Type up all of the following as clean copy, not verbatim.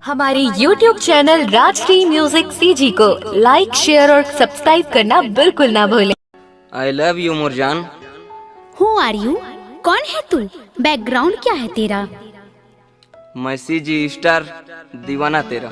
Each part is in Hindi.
हमारे YouTube channel Rajshri music CG को लाइक, शेयर और सब्सक्राइब करना बिल्कुल ना भूलें। आई लव यू मुरजान। Who are you? कौन है तू? बैकग्राउंड क्या है तेरा? मैं सीजी स्टार दीवाना तेरा।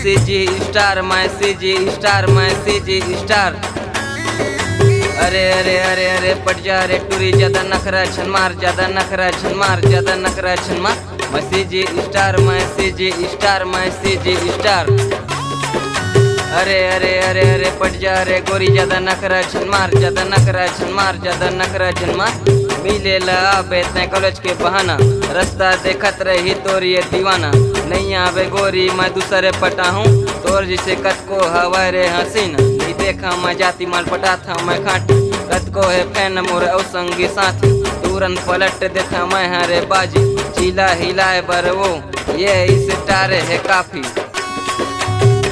सीजी स्टार मैं सीजी स्टार मैं सीजी स्टार। अरे अरे अरे अरे पट जा रे टूरी, ज्यादा नखरा छन मार, ज्यादा नखरा छन मार, ज्यादा नखरा छन मार। मैं सीजी स्टार मैं सीजी स्टार मैं सीजी स्टार। अरे अरे अरे अरे पट जा रे गोरी, ज्यादा नखरा छन मार, ज्यादा नखरा छन मार, ज्यादा नखरा छन मार। मिले ला आबे तै कॉलेज के बहाना, रास्ता देखत रही तोर ये दीवाना। नहीं आवे गोरी मैं दूसरे पटा हूँ, तोर जिसे कत को हवा रे हसीन। नहीं देखा मैं जाती माल पटा था मैं खाटी, कत को है फैन मोर औ संगी साथी। तुरंत पलट देखा मैं हरे बाजी, चीला हिलाए बर वो ये इस टारे है काफी।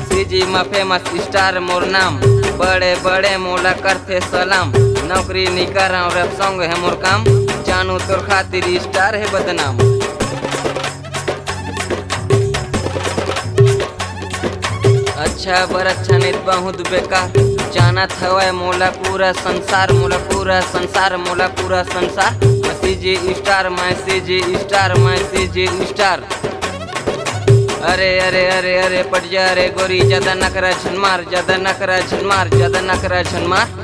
सीजी में फेमस स्टार मोर नाम, बड़े बड़े मोला करते सलाम। नौकरी नहीं कर रहा हूँ, रैप सॉन्ग है मोर काम, जानू तोर खातिर स्टार है बदनाम। अच्छा बर अच्छा नहीं बहुत बेकार, जाना था मोला पूरा संसार, मोला पूरा संसार, मोला पूरा संसार। मैं सीजी स्टार मैं सीजी स्टार मैं सीजी स्टार। अरे अरे अरे अरे पट जा रे गोरी, ज्यादा नखरा छन मार, ज्यादा नखरा छन मार, ज्यादा नखरा छन मार।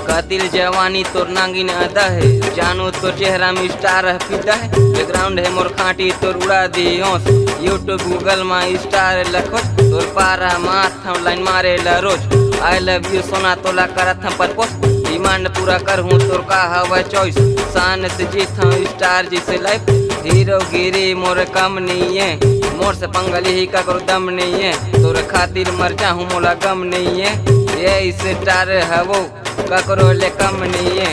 कातिल जवानी तोर नागिन अदा है, जानू तो चेहरा में स्टार फिदा है। बैकग्राउंड है मोर खाटी तोर उड़ा दी होश, यूट्यूब गूगल में स्टार लखोज। तोर पारा माथ लाइन मारे ला रोज, आई लव यू सोना तोला करत हम परपोज। डिमांड पूरा कर हूँ तोर का हवा चॉइस, शान से जीत हूँ स्टार जिसे लाइफ। हीरो गिरी मोर कम नहीं है, मोर से पंगली ही का करो दम नहीं है। तोर खातिर मर जाऊँ मोला गम नहीं है, ये स्टार है वो ककरो ले कम नहीं है।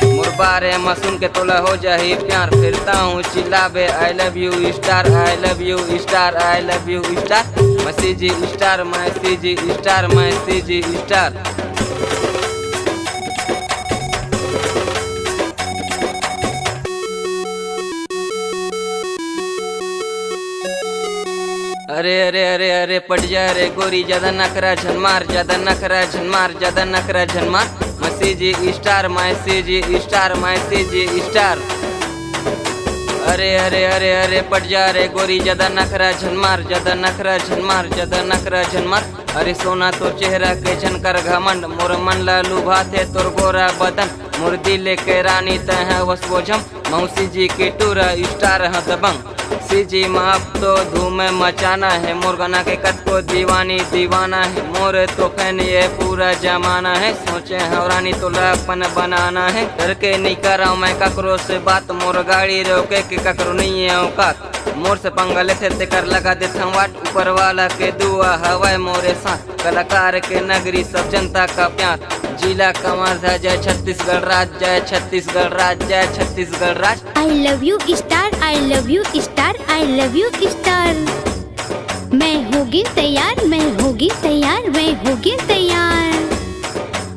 मोर बारे में सुन के तोला हो जाही प्यार, फिरता हूँ चिल्लाबे I love you star, I love you star, I love you star. मैं सीजी स्टार मैं सीजी स्टार मैं सीजी स्टार। अरे अरे अरे अरे पट जा रे गोरी, ज्यादा नखरा छन मार, ज्यादा नखरा छन मार, ज्यादा नखरा छन मार। मैं सीजी स्टार मैं सीजी स्टार मैं सीजी स्टार। अरे अरे अरे अरे पट जा रे गोरी, ज्यादा नखरा छन मार, ज्यादा नखरा छन मार, ज्यादा नखरा छन मार। अरे सोना तो चेहरा के छन कर घमंड, मोर मन ला लुभाते तोर गोरा बदन। मोर दिल के रानी तह वस बोझम, मौसी जी के टूरा स्टार है दबंग। सीजी में अब तो धूम मचाना है, मोर गाना के कट को दीवानी दीवाना है। मोर तो फैन ये पूरा जमाना है, सोचे हैं रानी तो अपन बनाना है। डर के नहीं कर रहा हूँ मैं ककरो से बात, मोर गाड़ी रोके के ककरो नहीं है औकात। मोर से पंगा लेते कर लगा देता हूँ वाट, ऊपर वाला के दुआ हवा मोरे साथ। कलाकार के नगरी सब जनता का प्यार, जिला कमर जय छत्तीसगढ़ राज, जय छत्तीसगढ़ राज, जय छत्तीसगढ़ राज। I love you star, I love you star, I love you star. मैं होगी तैयार, मैं होगी तैयार, मैं होगी तैयार।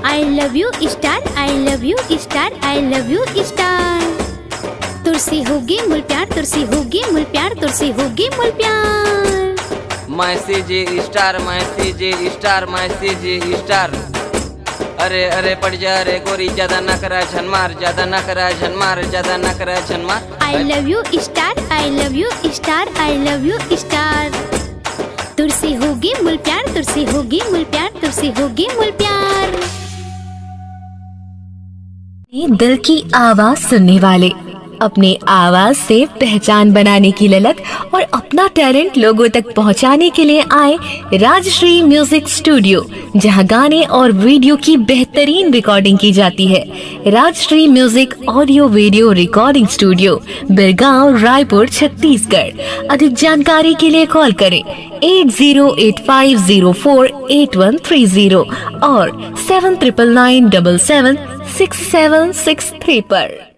I love you star, I love you star, I love you star. तुरसी होगी मुल प्यार, तुरसी होगी मुल प्यार, तुरसी होगी मुल प्यार। मैं सीजी स्टार मैं सीजी स्टार मैं सीजी स्टार। अरे अरे पट जा रे गोरी, ज्यादा नखरा छन मार, ज्यादा नखरा छन मार, ज्यादा नखरा छन मार। I love you star, I love you star, I love you star. तुरसी होगी मुल प्यार, तुरसी होगी मुल प्यार, तुरसी होगी मुल प्यार। दिल की आवाज सुनने वाले अपने आवाज से पहचान बनाने की ललक और अपना टैलेंट लोगों तक पहुंचाने के लिए आए राजश्री म्यूजिक स्टूडियो, जहां गाने और वीडियो की बेहतरीन रिकॉर्डिंग की जाती है। Rajshree music audio video recording studio, Birgaon, Raipur, Chhattisgarh. अधिक जानकारी के लिए कॉल करें 8085048130 और 7999776763 पर।